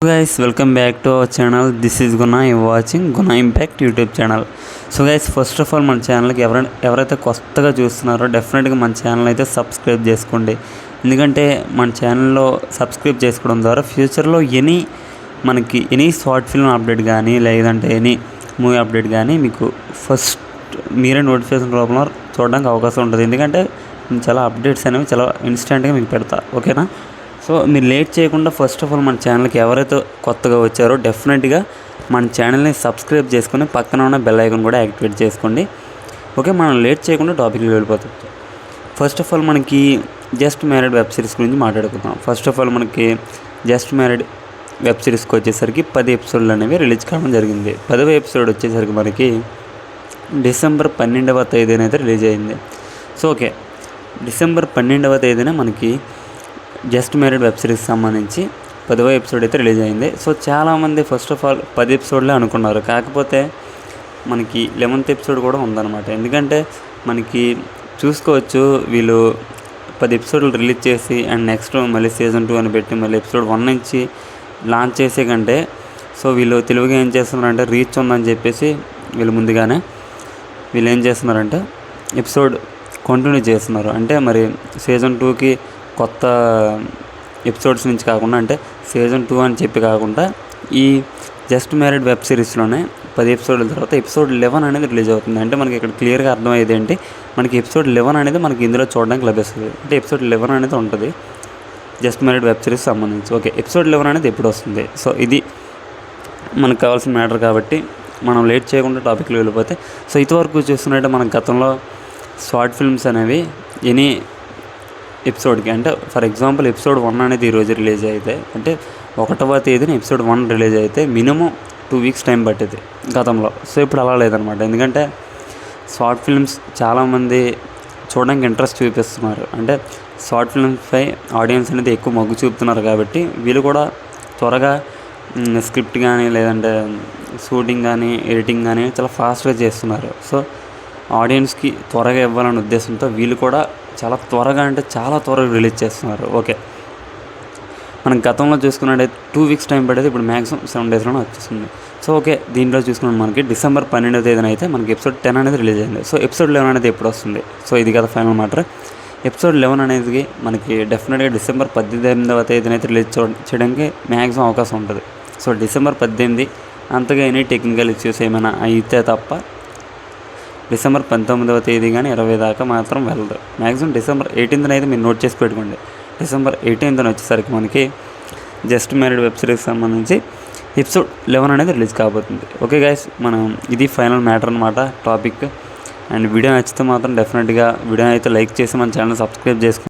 Guys, welcome back to our channel. This is Guna. You watching Guna Impact YouTube channel. So guys, first of all మన ఛానల్కి ఎవరైతే కొత్తగా చూస్తున్నారో డెఫినెట్గా మన ఛానల్ అయితే సబ్స్క్రైబ్ చేసుకోండి. ఎందుకంటే మన ఛానల్లో సబ్స్క్రైబ్ చేసుకోవడం ద్వారా ఫ్యూచర్లో ఎనీ షార్ట్ ఫిల్మ్ అప్డేట్ కానీ లేదంటే ఎనీ మూవీ అప్డేట్ కానీ మీకు ఫస్ట్ మీరే నోటిఫికేషన్ రూపంలో చూడడానికి అవకాశం ఉంటుంది. ఎందుకంటే చాలా అప్డేట్స్ అనేవి చాలా ఇన్స్టెంట్గా మీకు పెడతా, ఓకేనా? సో మీరు లేట్ చేయకుండా ఫస్ట్ ఆఫ్ ఆల్ మన ఛానల్కి ఎవరైతే కొత్తగా వచ్చారో డెఫినెట్గా మన ఛానల్ని సబ్స్క్రైబ్ చేసుకొని పక్కన ఉన్న బెల్ ఐకాన్ కూడా యాక్టివేట్ చేసుకోండి. ఓకే, మనం లేట్ చేయకుండా టాపిక్కి వెళ్ళిపోతాం. ఫస్ట్ ఆఫ్ ఆల్ మనకి జస్ట్ మ్యారీడ్ వెబ్ సిరీస్ గురించి మాట్లాడుకుందాం. ఫస్ట్ ఆఫ్ ఆల్ మనకి జస్ట్ మ్యారీడ్ వెబ్ సిరీస్కి వచ్చేసరికి 10 ఎపిసోడ్లు అనేవి రిలీజ్ కావడం జరిగింది. 10వ ఎపిసోడ్ వచ్చేసరికి మనకి డిసెంబర్ 12వ తేదీన అయితే రిలీజ్ అయింది. సో ఓకే, డిసెంబర్ 12వ తేదీన మనకి జస్ట్ మ్యారీడ్ వెబ్ సిరీస్కి సంబంధించి 10వ ఎపిసోడ్ అయితే రిలీజ్ అయింది. సో చాలామంది ఫస్ట్ ఆఫ్ ఆల్ 10 ఎపిసోడ్లే అనుకున్నారు, కాకపోతే మనకి 11th ఎపిసోడ్ కూడా ఉందన్నమాట. ఎందుకంటే మనకి చూసుకోవచ్చు, వీళ్ళు 10 ఎపిసోడ్లు రిలీజ్ చేసి అండ్ నెక్స్ట్ మళ్ళీ సీజన్ 2 అని పెట్టి మళ్ళీ ఎపిసోడ్ 1 నుంచి లాంచ్ చేసే కంటే సో వీళ్ళు తెలుగుగా ఏం చేస్తున్నారంటే రీచ్ ఉందని చెప్పేసి వీళ్ళు ఏం చేస్తున్నారంటే ఎపిసోడ్ కంటిన్యూ చేస్తున్నారు. అంటే మరి సీజన్ 2కి కొత్త ఎపిసోడ్స్ నుంచి కాకుండా, అంటే సీజన్ 2 అని చెప్పి కాకుండా ఈ జస్ట్ మ్యారీడ్ వెబ్ సిరీస్లోనే 10 ఎపిసోడ్ల తర్వాత ఎపిసోడ్ 11 అనేది రిలీజ్ అవుతుంది. అంటే మనకి ఇక్కడ క్లియర్గా అర్థమయ్యేది ఏంటి, మనకి ఎపిసోడ్ 11 అనేది మనకి ఇందులో చూడడానికి లభిస్తుంది. అంటే ఎపిసోడ్ 11 అనేది ఉంటుంది జస్ట్ మ్యారీడ్ వెబ్ సిరీస్ సంబంధించి. ఓకే, ఎపిసోడ్ 11 అనేది ఎప్పుడు వస్తుంది? సో ఇది మనకు కావాల్సిన మ్యాటర్ కాబట్టి మనం లేట్ చేయకుండా టాపిక్లో వెళ్ళిపోతే, సో ఇంతవరకు చూస్తున్నట్టే మన గతంలో షార్ట్ ఫిల్మ్స్ అనేవి ఎనీ ఎపిసోడ్కి, అంటే ఫర్ ఎగ్జాంపుల్ ఎపిసోడ్ 1 అనేది ఈరోజు రిలీజ్ అయితే, అంటే 1వ తేదీన ఎపిసోడ్ 1 రిలీజ్ అయితే మినిమం 2 వీక్స్ టైం పట్టేది గతంలో. సో ఇప్పుడు అలా లేదనమాట. ఎందుకంటే షార్ట్ ఫిల్మ్స్ చాలామంది చూడడానికి ఇంట్రెస్ట్ చూపిస్తున్నారు. అంటే షార్ట్ ఫిల్మ్స్పై ఆడియన్స్ అనేది ఎక్కువ మొగ్గు చూపుతున్నారు కాబట్టి వీళ్ళు కూడా త్వరగా స్క్రిప్ట్ కానీ లేదంటే షూటింగ్ కానీ ఎడిటింగ్ కానీ చాలా ఫాస్ట్గా చేస్తున్నారు. సో ఆడియన్స్కి త్వరగా ఇవ్వాలనే ఉద్దేశంతో వీళ్ళు కూడా చాలా త్వరగా, అంటే చాలా త్వరగా రిలీజ్ చేస్తున్నారు. ఓకే, మనం గతంలో చూసుకున్నట్టయితే 2 వీక్స్ టైం పడేది, ఇప్పుడు మ్యాక్సిమం 7 డేస్లోనే వచ్చేస్తుంది. సో ఓకే, దీంట్లో చూసుకున్నాం మనకి డిసెంబర్ 12వ తేదీన అయితే మనకి ఎపిసోడ్ 10 అనేది రిలీజ్ అయింది. సో ఎపిసోడ్ 11 అనేది ఎప్పుడు వస్తుంది? సో ఇది కదా ఫైనల్ మ్యాటర్. ఎపిసోడ్ 11 అనేది మనకి డెఫినెట్గా డిసెంబర్ 18వ తేదీన అయితే రిలీజ్ చేయడానికి మ్యాక్సిమం అవకాశం ఉంటుంది. సో డిసెంబర్ 18 అంతగా ఎనీ టెక్నికల్ ఇష్యూస్ ఏమైనా అయితే తప్ప డిసెంబర్ 19వ తేదీ కానీ 20 దాకా మాత్రం వెళ్ళదు. మ్యాక్సిమం డిసెంబర్ 18న అయితే మీరు నోట్ చేసి పెట్టుకోండి. డిసెంబర్ 18న వచ్చేసరికి మనకి జస్ట్ మ్యారీడ్ వెబ్ సిరీస్కి సంబంధించి ఎపిసోడ్ 11 అనేది రిలీజ్ కాబోతుంది. ఓకే గైస్, మనం ఇది ఫైనల్ మ్యాటర్ అనమాట టాపిక్. అండ్ వీడియో నచ్చితే మాత్రం డెఫినెట్గా వీడియో అయితే లైక్ చేసి మన ఛానల్ సబ్స్క్రైబ్ చేసుకోండి.